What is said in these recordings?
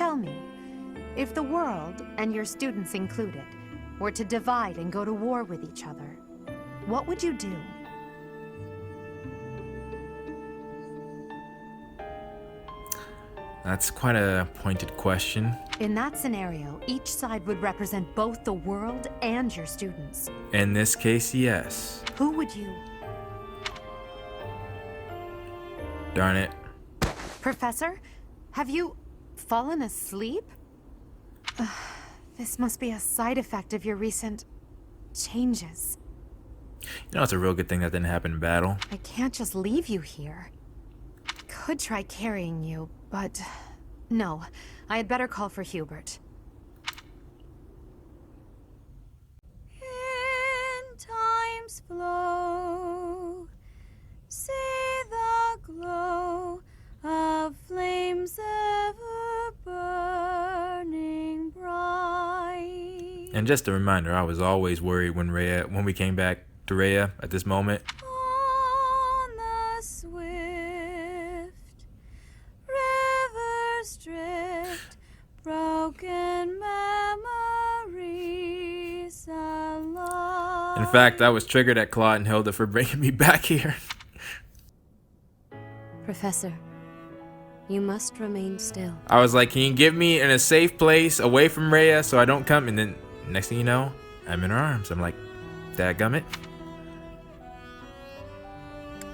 Tell me, if the world, and your students included, were to divide and go to war with each other, what would you do? That's quite a pointed question. In that scenario, each side would represent both the world and your students. In this case, yes. Who would you... Darn it. Professor, have you fallen asleep? This must be a side effect of your recent changes. You know, it's a real good thing that didn't happen in battle. I can't just leave you here. Could try carrying you, but no. I had better call for Hubert. In time's flow, see the glow of flames ever burning bright. And just a reminder, I was always worried when we came back to Rhea at this moment. On the swift rivers drift, broken memories alive. In fact, I was triggered at Claude and Hilda for bringing me back here. Professor, you must remain still. I was like, can you get me in a safe place away from Rhea so I don't come? And then next thing you know, I'm in her arms. I'm like, dadgummit.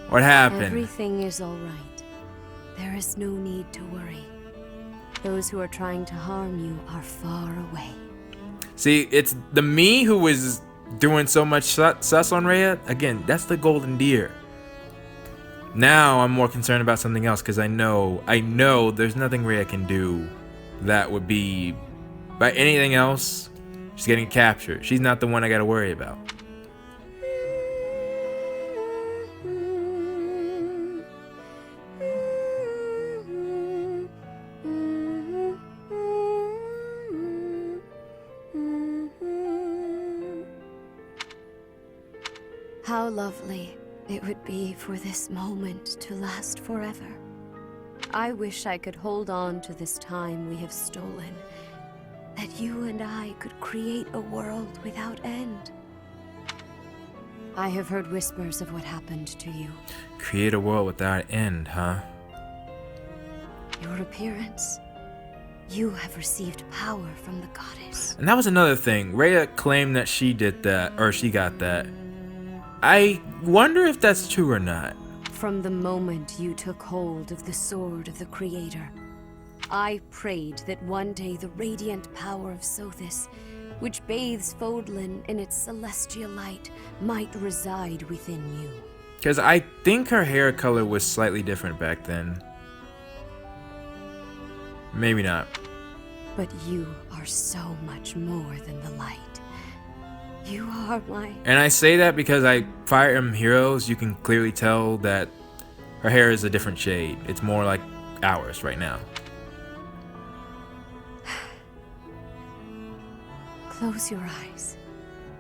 What happened? Everything is all right. There is no need to worry. Those who are trying to harm you are far away. See, it's the me who was doing so much sus on Rhea. Again, that's the golden deer. Now I'm more concerned about something else because I know there's nothing Rhea can do that would be by anything else. She's getting captured. She's not the one I gotta worry about. How lovely it would be for this moment to last forever. I wish I could hold on to this time we have stolen, that you and I could create a world without end. I have heard whispers of what happened to you. Create a world without end, huh? Your appearance. You have received power from the goddess. And that was another thing. Rhea claimed that she did that, or she got that. I wonder if that's true or not. From the moment you took hold of the sword of the Creator, I prayed that one day the radiant power of Sothis, which bathes Fodlan in its celestial light, might reside within you. Because I think her hair color was slightly different back then. Maybe not. But you are so much more than the light. You are my... And I say that because Fire Emblem Heroes, you can clearly tell that her hair is a different shade. It's more like ours right now. Close your eyes,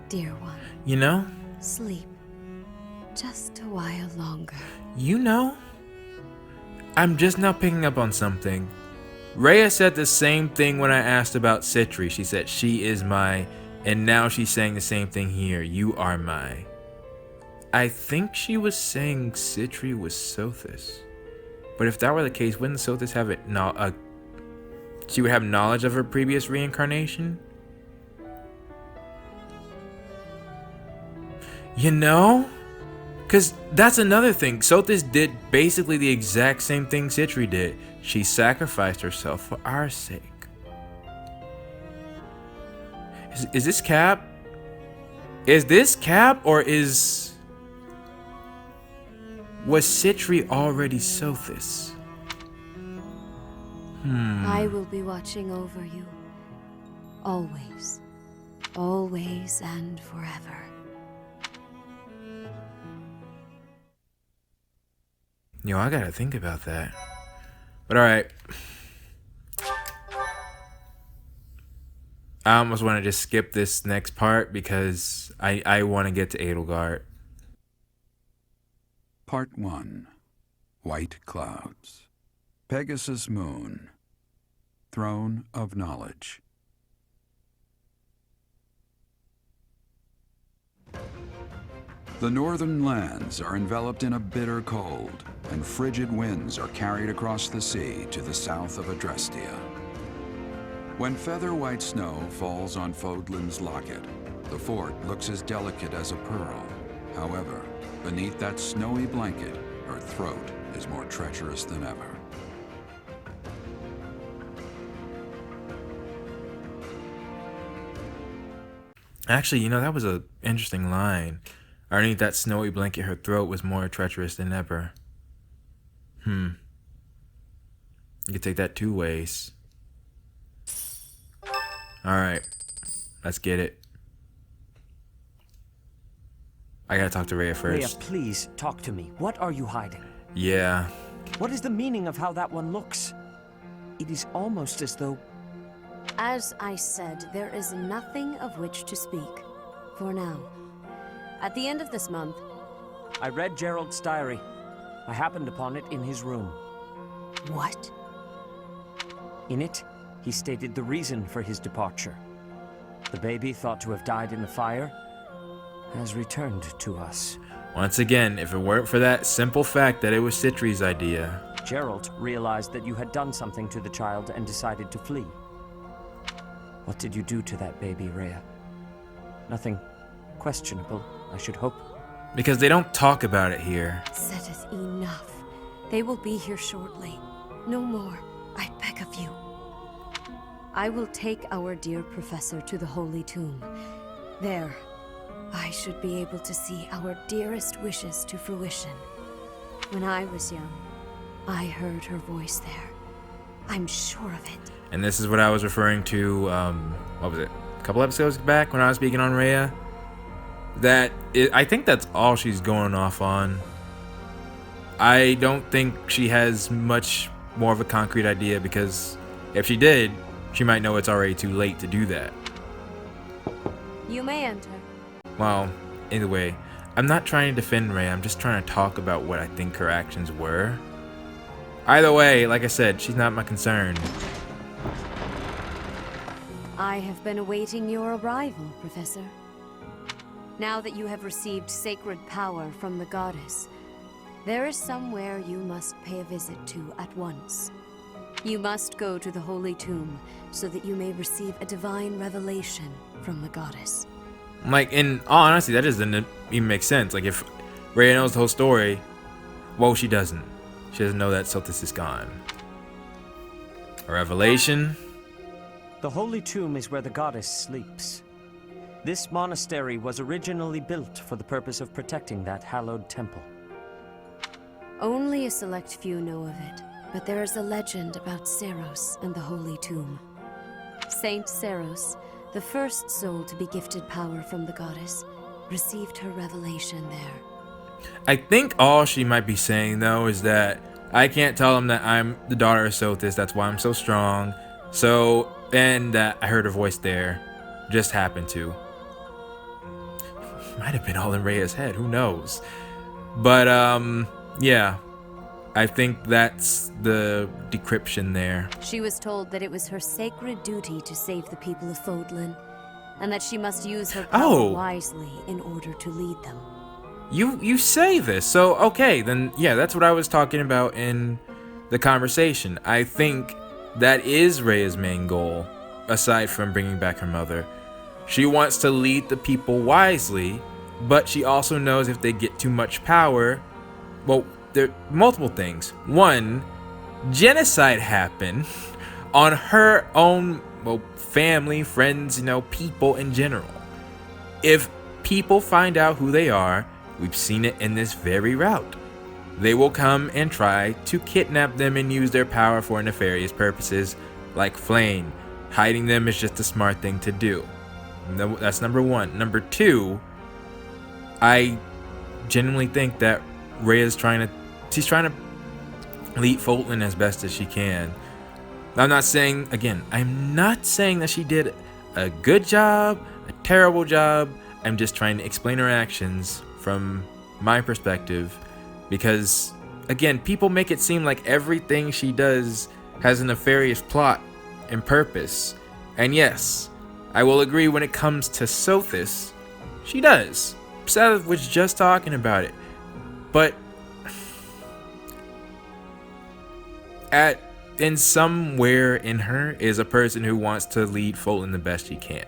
dear one. You know? Sleep. Just a while longer. You know? I'm just now picking up on something. Rhea said the same thing when I asked about Citri. She said, she is my... And now she's saying the same thing here. You are my... I think she was saying Citri was Sothis. But if that were the case, wouldn't Sothis have it... she would have knowledge of her previous reincarnation? You know? Because that's another thing. Sothis did basically the exact same thing Citri did. She sacrificed herself for our sake. Is this cap? Is this cap or was Citri already Sothis? I will be watching over you. Always. Always and forever. Yo, I gotta think about that. But alright. I almost want to just skip this next part because I want to get to Edelgard. Part 1. White Clouds. Pegasus Moon. throne of knowledge. The northern lands are enveloped in a bitter cold, and frigid winds are carried across the sea to the south of Adrestia. When feather-white snow falls on Fodlan's locket, the fort looks as delicate as a pearl. However, beneath that snowy blanket, her throat is more treacherous than ever. Actually, that was an interesting line. Underneath that snowy blanket, her throat was more treacherous than ever. You could take that two ways. Alright, let's get it. I gotta talk to Rhea first. Rhea, please, talk to me. What are you hiding? Yeah. What is the meaning of how that one looks? It is almost as though... As I said, there is nothing of which to speak. For now. At the end of this month... I read Gerald's diary. I happened upon it in his room. What? In it, he stated the reason for his departure. The baby, thought to have died in the fire, has returned to us. Once again, if it weren't for that simple fact that it was Citri's idea. Gerald realized that you had done something to the child and decided to flee. What did you do to that baby, Rhea? Nothing questionable, I should hope. Because they don't talk about it here. Saideth, enough. They will be here shortly. No more, I beg of you. I will take our dear professor to the Holy Tomb. There, I should be able to see our dearest wishes to fruition. When I was young, I heard her voice there. I'm sure of it. And this is what I was referring to, what was it? A couple episodes back when I was speaking on Rhea. I think that's all she's going off on. I don't think she has much more of a concrete idea, because if she did, she might know it's already too late to do that. You may enter. Well, either way, I'm not trying to defend Rhea, I'm just trying to talk about what I think her actions were. Either way, like I said, she's not my concern. I have been awaiting your arrival, Professor. Now that you have received sacred power from the goddess, there is somewhere you must pay a visit to at once. You must go to the Holy Tomb so that you may receive a divine revelation from the goddess. Like, in all honesty, that doesn't even make sense. Like, if Rhea knows the whole story, well, she doesn't. She doesn't know that Sothis is gone. A revelation? The Holy Tomb is where the goddess sleeps. This monastery was originally built for the purpose of protecting that hallowed temple. Only a select few know of it, but there is a legend about Seros and the Holy Tomb. Saint Seros, the first soul to be gifted power from the goddess, received her revelation there. I think all she might be saying, though, is that I can't tell him that I'm the daughter of Sothis, that's why I'm so strong. So, and that I heard her voice there. Just happened to. Might have been all in Rhea's head, who knows? But, yeah. I think that's the decryption there. She was told that it was her sacred duty to save the people of Fodlan, and that she must use her power wisely in order to lead them. You say this, so okay, then yeah, that's what I was talking about in the conversation. I think that is Rhea's main goal, aside from bringing back her mother. She wants to lead the people wisely, but she also knows if they get too much power, well, there are multiple things. One, genocide happened on her own, well, family, friends, people in general. If people find out who they are, we've seen it in this very route. They will come and try to kidnap them and use their power for nefarious purposes, like Flame. Hiding them is just a smart thing to do. That's number one. Number two, I genuinely think that Rhea's trying to lead Fodlan as best as she can. I'm not saying that she did a good job, a terrible job. I'm just trying to explain her actions from my perspective, because again, people make it seem like everything she does has a nefarious plot, and purpose. And yes, I will agree when it comes to Sothis, she does. Seth was just talking about it. But in somewhere in her is a person who wants to lead Fulton the best she can.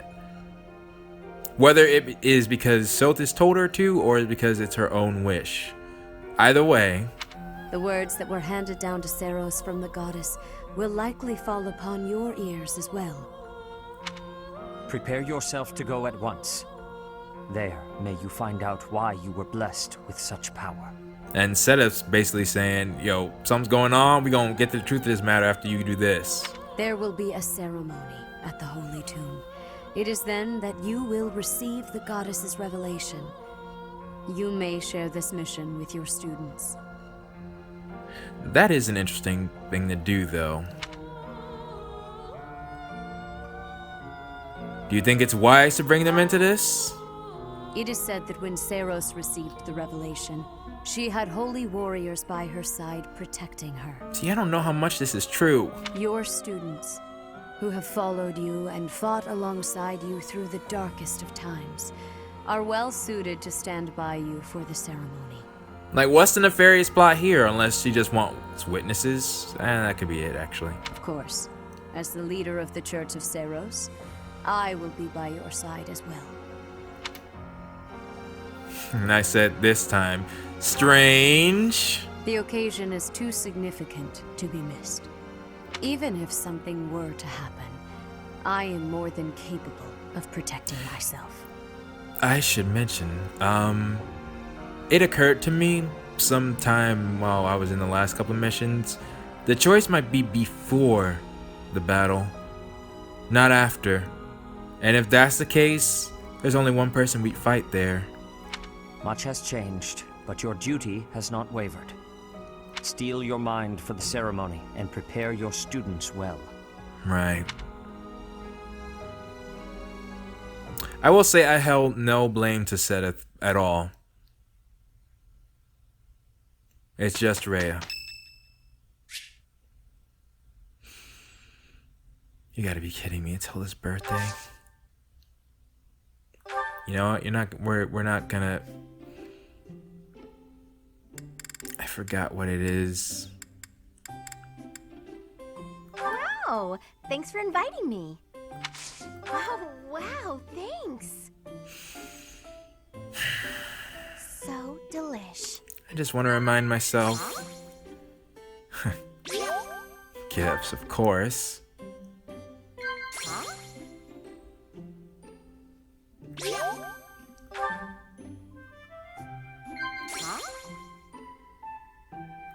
Whether it is because Sothis told her to, or because it's her own wish. Either way, The words that were handed down to Seros from the goddess will likely fall upon your ears as well. Prepare yourself to go at once. There, may you find out why you were blessed with such power. and Seth's basically saying, yo, something's going on, we gonna get to the truth of this matter after you do this. There will be a ceremony at the Holy Tomb. It is then that you will receive the goddess's revelation. You may share this mission with your students. That is an interesting thing to do, though. Do you think it's wise to bring them into this? It is said that when Seros received the revelation, she had holy warriors by her side protecting her. See, I don't know how much this is true. Your students, who have followed you and fought alongside you through the darkest of times, are well suited to stand by you for the ceremony. Like, what's the nefarious plot here, unless she just wants witnesses? That could be it, actually. Of course, as the leader of the Church of Seros, I will be by your side as well. And I said this time, strange. The occasion is too significant to be missed. Even if something were to happen, I am more than capable of protecting myself. I should mention, it occurred to me sometime while I was in the last couple of missions, the choice might be before the battle, not after. And if that's the case, there's only one person we'd fight there. Much has changed, but your duty has not wavered. Steel your mind for the ceremony and prepare your students well. Right. I will say I held no blame to Seth at all. It's just Rhea. You gotta be kidding me, it's Hilda's birthday. You know what, we're not gonna... I forgot what it is. Wow, thanks for inviting me. Oh, wow, thanks. So delish. I just want to remind myself. Gifts, of course.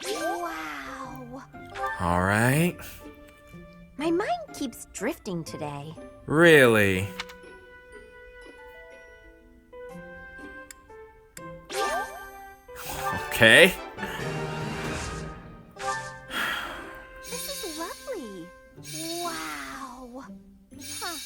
Wow. All right. My mind keeps drifting today. Really? Okay. This is lovely. Wow. Huh.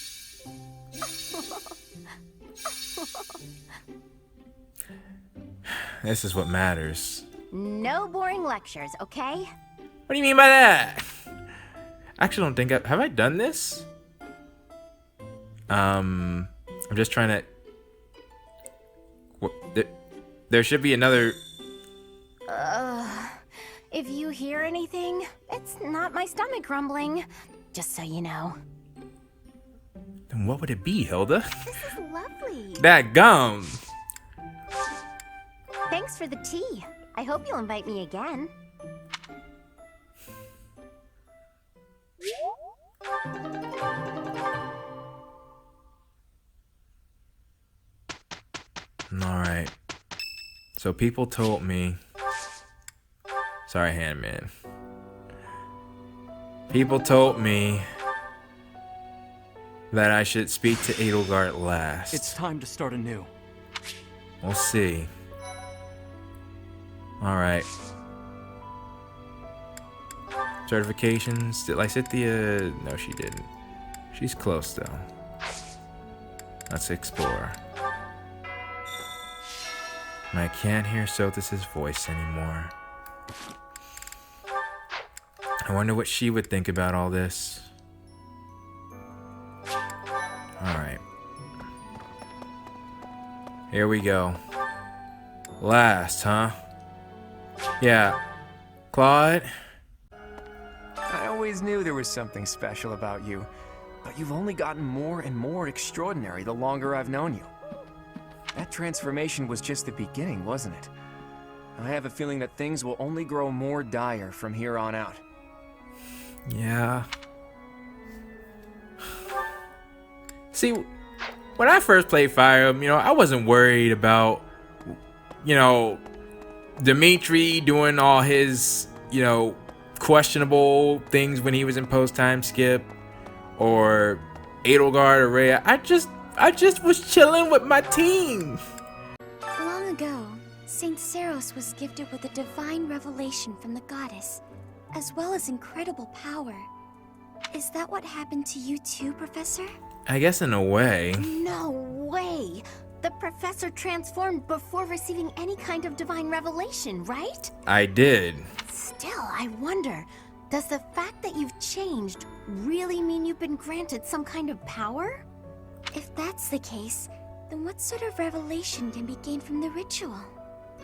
This is what matters. No boring lectures, okay? What do you mean by that? I actually don't think have I done this? I'm just trying to... What, there should be another... If you hear anything, it's not my stomach rumbling. Just so you know. Then what would it be, Hilda? This is lovely. That gum! Thanks for the tea. I hope you'll invite me again. Alright. So people told me... Sorry, Handman. People told me that I should speak to Edelgard last. It's time to start anew. We'll see. Alright. Certifications. Did Lysithia? No, she didn't. She's close, though. Let's explore. I can't hear Sothis' voice anymore. I wonder what she would think about all this. Alright. Here we go. Last, huh? Yeah. Claude? I always knew there was something special about you, but you've only gotten more and more extraordinary the longer I've known you. That transformation was just the beginning, wasn't it? I have a feeling that things will only grow more dire from here on out. Yeah. See, when I first played Fire Emblem, I wasn't worried about, Dimitri doing all his, questionable things when he was in post-time skip, or Edelgard or Rhea. I just was chilling with my team. Long ago, Saint Seros was gifted with a divine revelation from the goddess, as well as incredible power. Is that what happened to you too, Professor? I guess in a way. No way! The professor transformed before receiving any kind of divine revelation, right? I did. Still, I wonder, does the fact that you've changed really mean you've been granted some kind of power? If that's the case, then what sort of revelation can be gained from the ritual?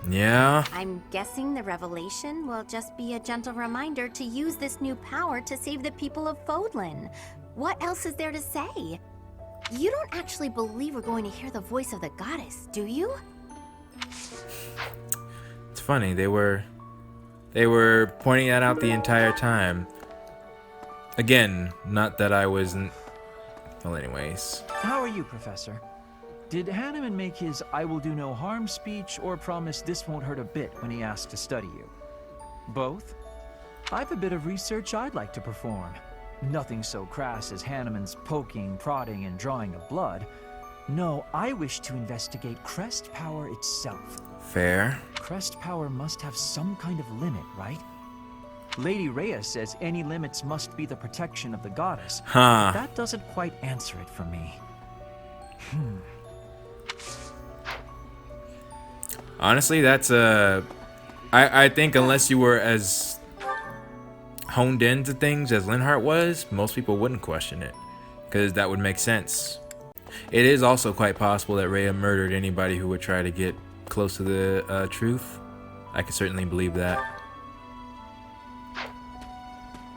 Yeah. I'm guessing the revelation will just be a gentle reminder to use this new power to save the people of Fodlan. What else is there to say? You don't actually believe we're going to hear the voice of the goddess, do you? It's funny, they were pointing that out the entire time. Again, not that I wasn't. Well, anyways. How are you, Professor? Did Hanneman make his "I will do no harm" speech, or promise this won't hurt a bit when he asked to study you? Both? I've a bit of research I'd like to perform. Nothing so crass as Hanneman's poking, prodding, and drawing of blood. No, I wish to investigate crest power itself. Fair. Crest power must have some kind of limit, right? Lady Rhea says any limits must be the protection of the goddess. Huh. But that doesn't quite answer it for me. Honestly, that's I think unless you were as honed into things as Linhardt was, most people wouldn't question it, because that would make sense. It is also quite possible that Rhea murdered anybody who would try to get close to the truth. I could certainly believe that.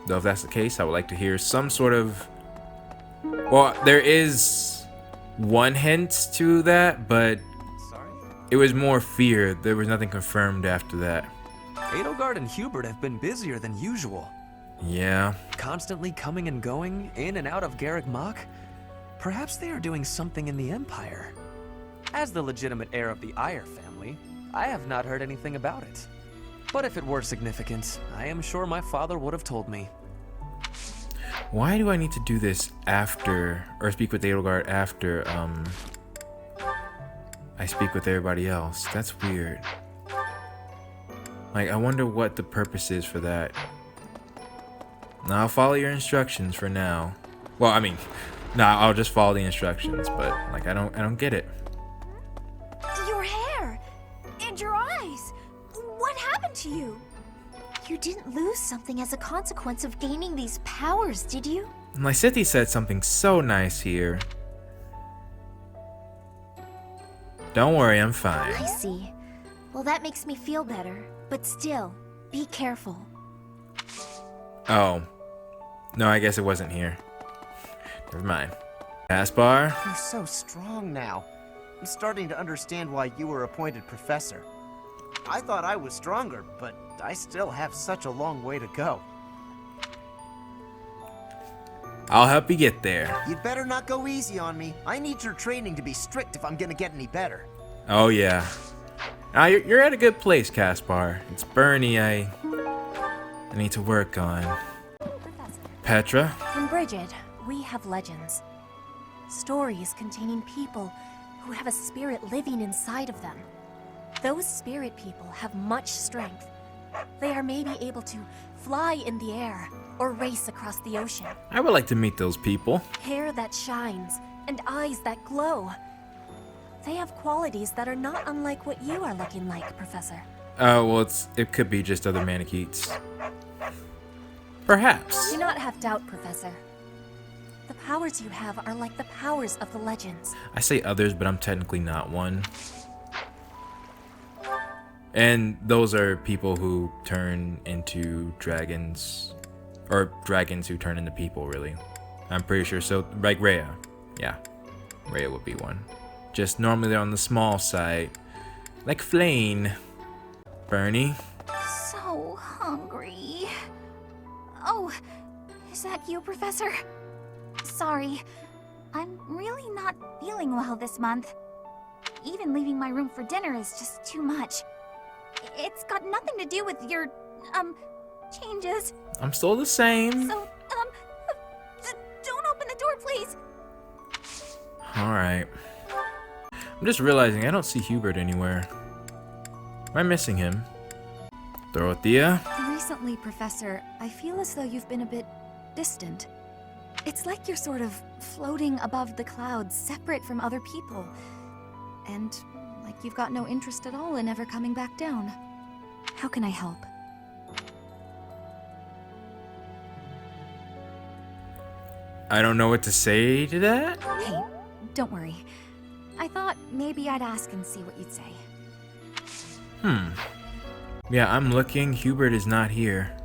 Though if that's the case, I would like to hear some sort of... Well, there is one hint to that, but it was more fear. There was nothing confirmed after that. Edelgard and Hubert have been busier than usual. Yeah. Constantly coming and going, in and out of Garreg Mach. Perhaps they are doing something in the Empire. As the legitimate heir of the Ayer family, I have not heard anything about it. But if it were significant, I am sure my father would have told me. Why do I need to do this after, or speak with Edelgard after, I speak with everybody else? That's weird. Like, I wonder what the purpose is for that. Now, I'll follow your instructions for now. Well, I mean, nah, I'll just follow the instructions, but, like, I don't get it. Your hair! And your eyes! What happened to you? You didn't lose something as a consequence of gaining these powers, did you? Lysithi said something so nice here. Don't worry, I'm fine. I see. Well, that makes me feel better. But still, be careful. Oh. No, I guess it wasn't here. Never mind. Caspar? You're so strong now. I'm starting to understand why you were appointed professor. I thought I was stronger, but I still have such a long way to go. I'll help you get there. You'd better not go easy on me. I need your training to be strict if I'm gonna get any better. Oh, yeah. Now, you're at a good place, Caspar. It's Bernie I need to work on. Professor. Petra? In Brigid, we have legends. Stories containing people who have a spirit living inside of them. Those spirit people have much strength. They are maybe able to fly in the air or race across the ocean. I would like to meet those people. Hair that shines and eyes that glow. They have qualities that are not unlike what you are looking like, Professor. Oh, well, it could be just other Manicheets. Perhaps. Do not have doubt, Professor. The powers you have are like the powers of the legends. I say others, but I'm technically not one. And those are people who turn into dragons, or dragons who turn into people, really. I'm pretty sure. So, like Rhea. Yeah, Rhea would be one. Just normally they're on the small side. Like Flane. Bernie. So hungry. Oh, is that you, Professor? Sorry, I'm really not feeling well this month. Even leaving my room for dinner is just too much. It's got nothing to do with your, changes. I'm still the same. So, don't open the door, please. Alright. I'm just realizing I don't see Hubert anywhere. Am I missing him? Dorothea? Recently, Professor, I feel as though you've been a bit distant. It's like you're sort of floating above the clouds, separate from other people. And like you've got no interest at all in ever coming back down. How can I help? I don't know what to say to that. Hey, don't worry. I thought maybe I'd ask and see what you'd say. Yeah, I'm looking. Hubert is not here.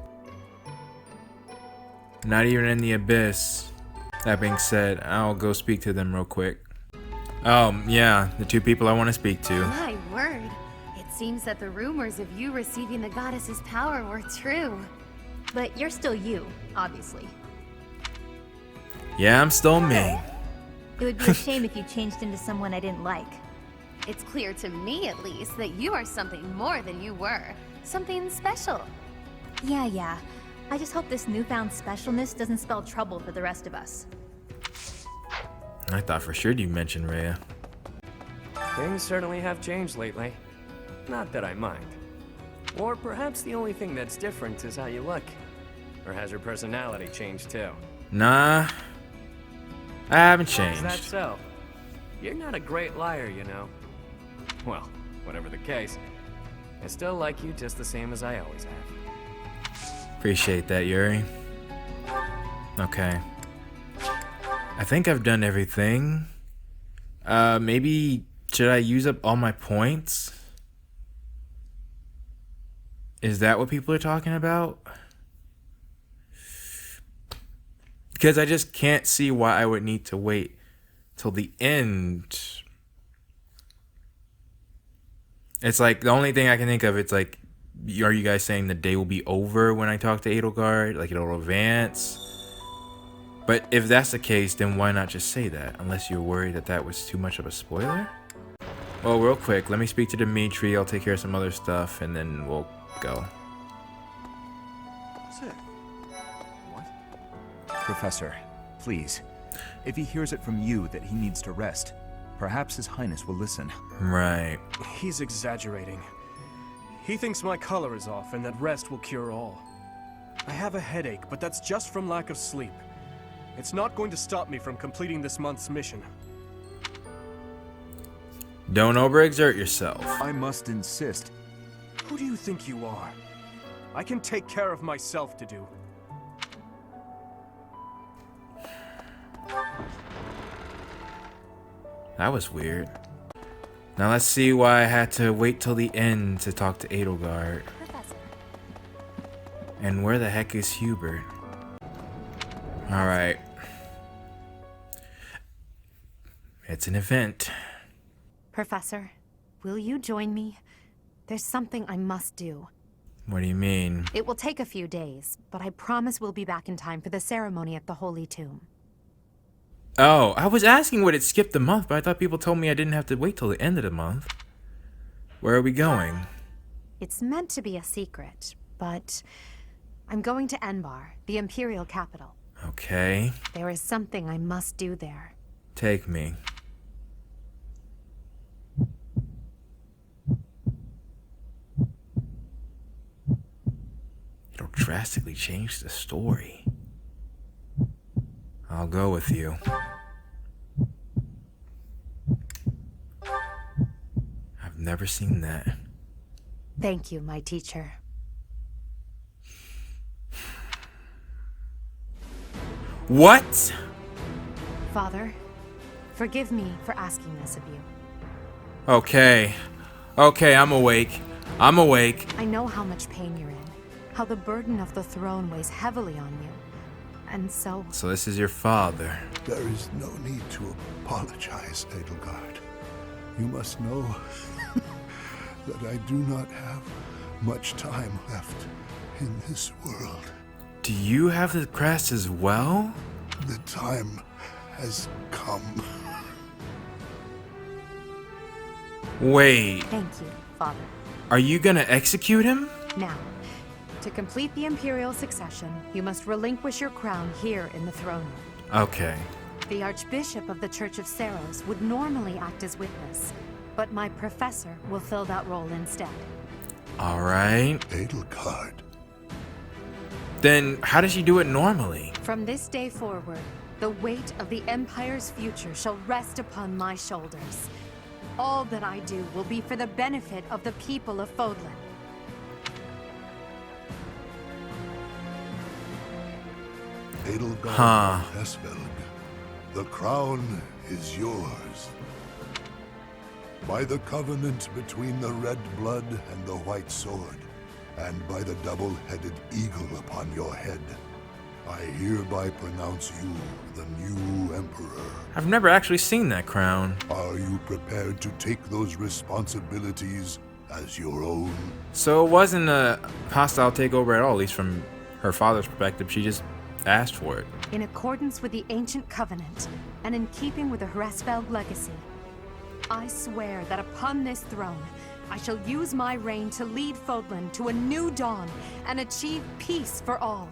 Not even in the abyss. That being said, I'll go speak to them real quick. Oh, yeah, the two people I want to speak to. My word. It seems that the rumors of you receiving the goddess's power were true. But you're still you, obviously. Yeah, I'm still me. It would be a shame if you changed into someone I didn't like. It's clear to me, at least, that you are something more than you were. Something special. Yeah. I just hope this newfound specialness doesn't spell trouble for the rest of us. I thought for sure you mentioned Rhea. Things certainly have changed lately. Not that I mind. Or perhaps the only thing that's different is how you look. Or has your personality changed too? Nah, I haven't Is changed. that so? You're not a great liar, you know. Well, whatever the case, I still like you just the same as I always have. Appreciate that, Yuri. Okay. I think I've done everything. Maybe should I use up all my points? Is that what people are talking about? Because I just can't see why I would need to wait till the end. It's like the only thing I can think of, it's like, are you guys saying the day will be over when I talk to Edelgard? Like it'll advance? But if that's the case, then why not just say that? Unless you're worried that that was too much of a spoiler? Well, real quick, let me speak to Dimitri. I'll take care of some other stuff and then we'll go. Professor, please. If he hears it from you that he needs to rest, perhaps His Highness will listen. Right. He's exaggerating. He thinks my color is off and that rest will cure all. I have a headache, but that's just from lack of sleep. It's not going to stop me from completing this month's mission. Don't overexert yourself. I must insist. Who do you think you are? I can take care of myself to do. That was weird. Now let's see why I had to wait till the end to talk to Edelgard. Professor. And where the heck is Hubert? Alright. It's an event. Professor, will you join me? There's something I must do. What do you mean? It will take a few days, but I promise we'll be back in time for the ceremony at the Holy Tomb. Oh, I was asking would it skip the month, but I thought people told me I didn't have to wait till the end of the month. Where are we going? It's meant to be a secret, but I'm going to Enbar, the Imperial capital. Okay. There is something I must do there. Take me. It'll drastically change the story. I'll go with you. I've never seen that. Thank you, my teacher. What? Father, forgive me for asking this of you. Okay. Okay, I'm awake. I'm awake. I know how much pain you're in, how the burden of the throne weighs heavily on you. And so... So this is your father. There is no need to apologize, Edelgard. You must know that I do not have much time left in this world. Do you have the crest as well? The time has come. Wait. Thank you, Father. Are you gonna execute him? Now, to complete the Imperial succession, you must relinquish your crown here in the throne room. Okay. The Archbishop of the Church of Seiros would normally act as witness, but my professor will fill that role instead. All right. Edelgard. Then how does she do it normally? From this day forward, the weight of the Empire's future shall rest upon my shoulders. All that I do will be for the benefit of the people of Fodlan. Edelgard von Hesvelg, the crown is yours. By the covenant between the red blood and the white sword, and by the double-headed eagle upon your head, I hereby pronounce you the new Emperor. I've never actually seen that crown. Are you prepared to take those responsibilities as your own? So it wasn't a hostile takeover at all, at least from her father's perspective. She just asked for it. In accordance with the ancient covenant, and in keeping with the Hresvelg legacy, I swear that upon this throne, I shall use my reign to lead Fodlan to a new dawn and achieve peace for all.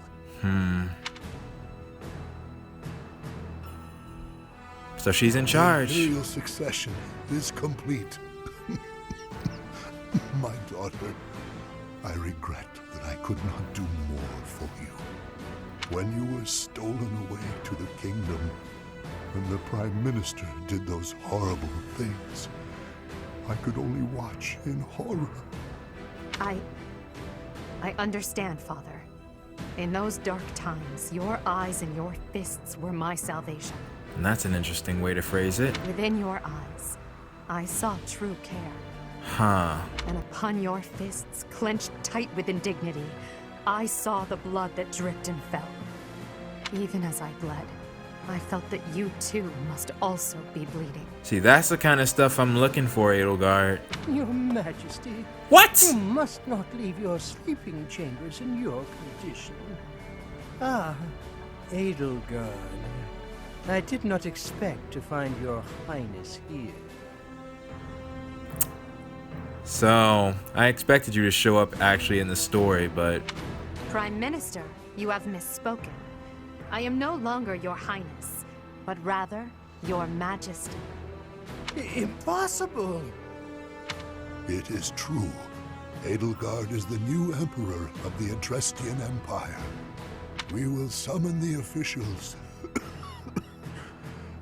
So she's in charge. The imperial succession is complete. My daughter, I regret that I could not do more for you. When you were stolen away to the kingdom, when the Prime Minister did those horrible things, I could only watch in horror. I understand, Father. In those dark times, your eyes and your fists were my salvation. And that's an interesting way to phrase it. Within your eyes, I saw true care. Huh. And upon your fists, clenched tight with indignity, I saw the blood that dripped and fell. Even as I bled, I felt that you too must also be bleeding. See, that's the kind of stuff I'm looking for, Edelgard. Your Majesty. What? You must not leave your sleeping chambers in your condition. Ah, Edelgard. I did not expect to find your Highness here. So, I expected you to show up actually in the story, but... Prime Minister, you have misspoken. I am no longer your Highness, but rather your Majesty. Impossible! It is true. Edelgard is the new Emperor of the Adrestian Empire. We will summon the officials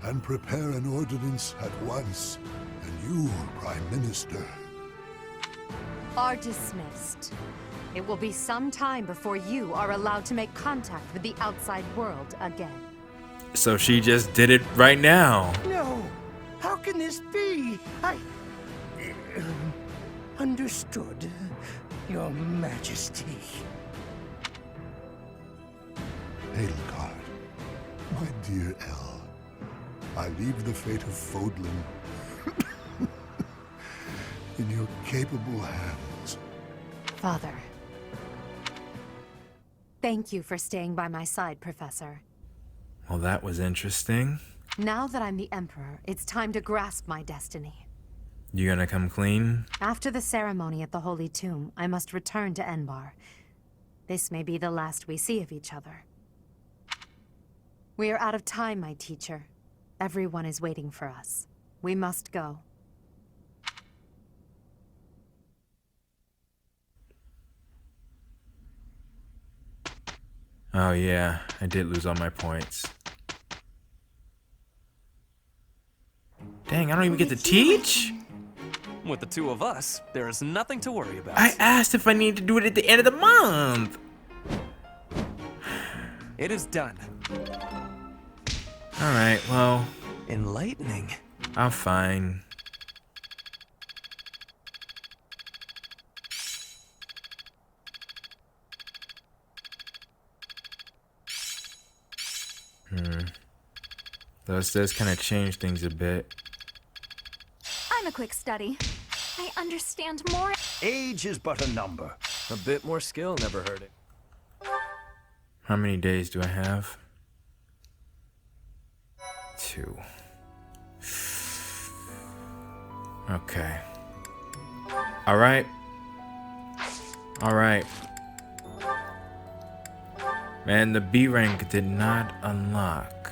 and prepare an ordinance at once, and you, Prime Minister, are dismissed. It will be some time before you are allowed to make contact with the outside world again. So she just did it right now. No! How can this be? I... understood, Your Majesty. Edelgard, my dear El, I leave the fate of Fodlan in your capable hands. Father. Thank you for staying by my side, Professor. Well, that was interesting. Now that I'm the Emperor, it's time to grasp my destiny. You gonna come clean? After the ceremony at the Holy Tomb, I must return to Enbar. This may be the last we see of each other. We are out of time, my teacher. Everyone is waiting for us. We must go. Oh yeah, I did lose all my points. Dang, I don't even get to teach? With the two of us, there is nothing to worry about. I asked if I needed to do it at the end of the month. It is done. Alright, well. Enlightening. I'm fine. Though it does kind of change things a bit. I'm a quick study. I understand more. Age is but a number. A bit more skill never hurt it. How many days do I have? 2. Okay. Alright. Alright. Man, the B rank did not unlock.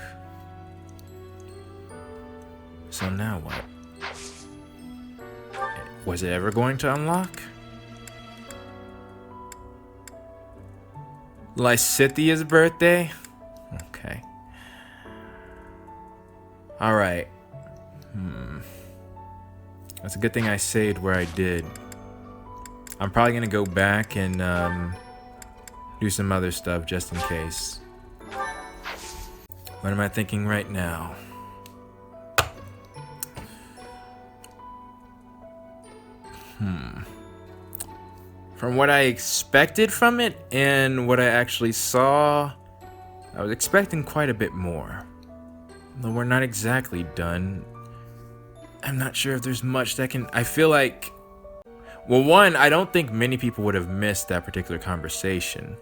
So now what? Was it ever going to unlock? Lysithia's birthday? Okay. Alright. That's a good thing I saved where I did. I'm probably gonna go back and do some other stuff just in case. What am I thinking right now? From what I expected from it and what I actually saw, I was expecting quite a bit more. Though we're not exactly done. I'm not sure if there's much that can... I feel like... Well, one, I don't think many people would have missed that particular conversation.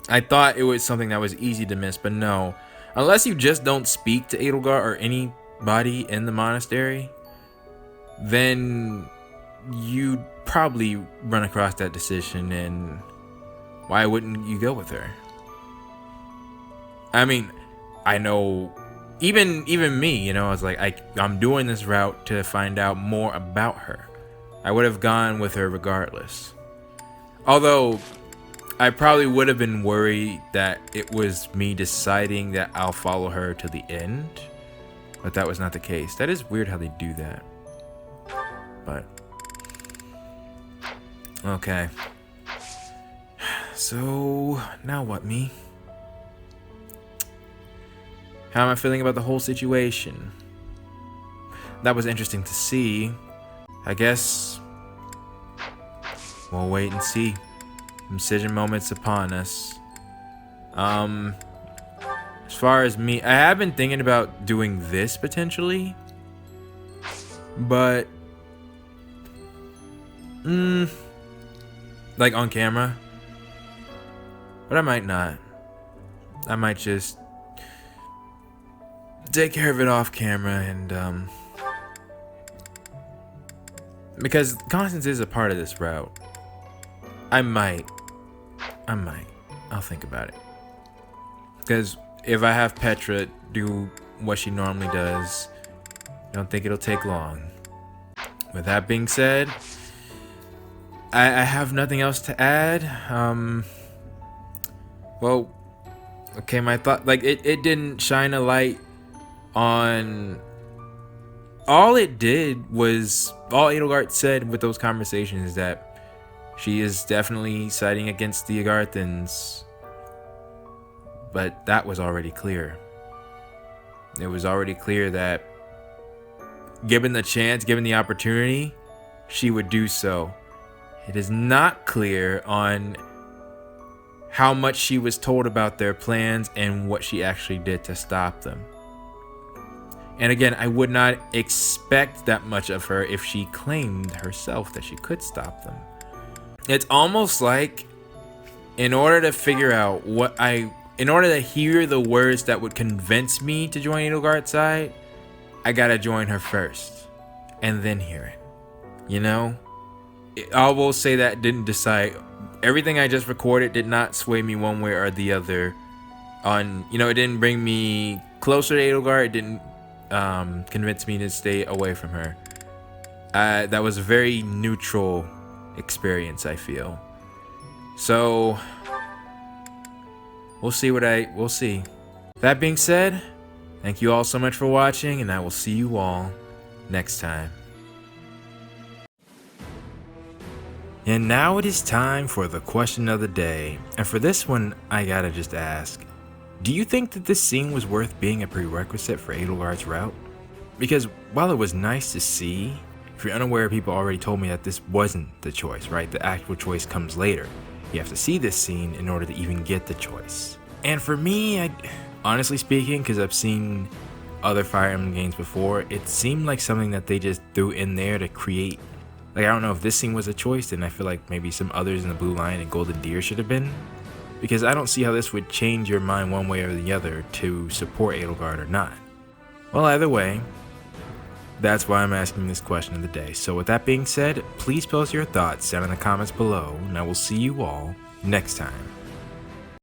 I thought it was something that was easy to miss, but no. Unless you just don't speak to Edelgard or anybody in the monastery, then you'd probably run across that decision, and why wouldn't you go with her? I mean, I know even me, you know, I was like, I'm doing this route to find out more about her. I would have gone with her regardless. Although I probably would have been worried that it was me deciding that I'll follow her to the end, but that was not the case. That is weird how they do that. But okay. So now what, me? How am I feeling about the whole situation? That was interesting to see. I guess we'll wait and see. Decision moment's upon us. As far as me, I have been thinking about doing this potentially, but like on camera, but I might not. I might just take care of it off camera, and because Constance is a part of this route. I might. I'll think about it. Because if I have Petra do what she normally does, I don't think it'll take long. With that being said, I have nothing else to add. Well, okay, my thought, like, it didn't shine a light on... All it did was, all Edelgard said with those conversations is that she is definitely siding against the Agarthans. But that was already clear. It was already clear that given the chance, given the opportunity, she would do so. It is not clear on how much she was told about their plans and what she actually did to stop them. And again, I would not expect that much of her if she claimed herself that she could stop them. It's almost like, in order to figure out in order to hear the words that would convince me to join Edelgard's side, I gotta join her first, and then hear it. You know? I will say that didn't decide. Everything I just recorded did not sway me one way or the other. It didn't bring me closer to Edelgard. It didn't convince me to stay away from her. That was a very neutral experience, I feel. So we'll see we'll see. That being said, thank you all so much for watching, and I will see you all next time. And now it is time for the question of the day. And for this one, I gotta just ask, Do you think that this scene was worth being a prerequisite for Edelgard's route? Because while it was nice to see, if you're unaware, people already told me that this wasn't the choice, right? The actual choice comes later. You have to see this scene in order to even get the choice. And for me, honestly speaking, because I've seen other Fire Emblem games before, it seemed like something that they just threw in there to create. Like, I don't know if this scene was a choice, then I feel like maybe some others in the Blue Lion and Golden Deer should have been. Because I don't see how this would change your mind one way or the other to support Edelgard or not. Well, either way, that's why I'm asking this question of the day. So with that being said, please post your thoughts down in the comments below, and I will see you all next time.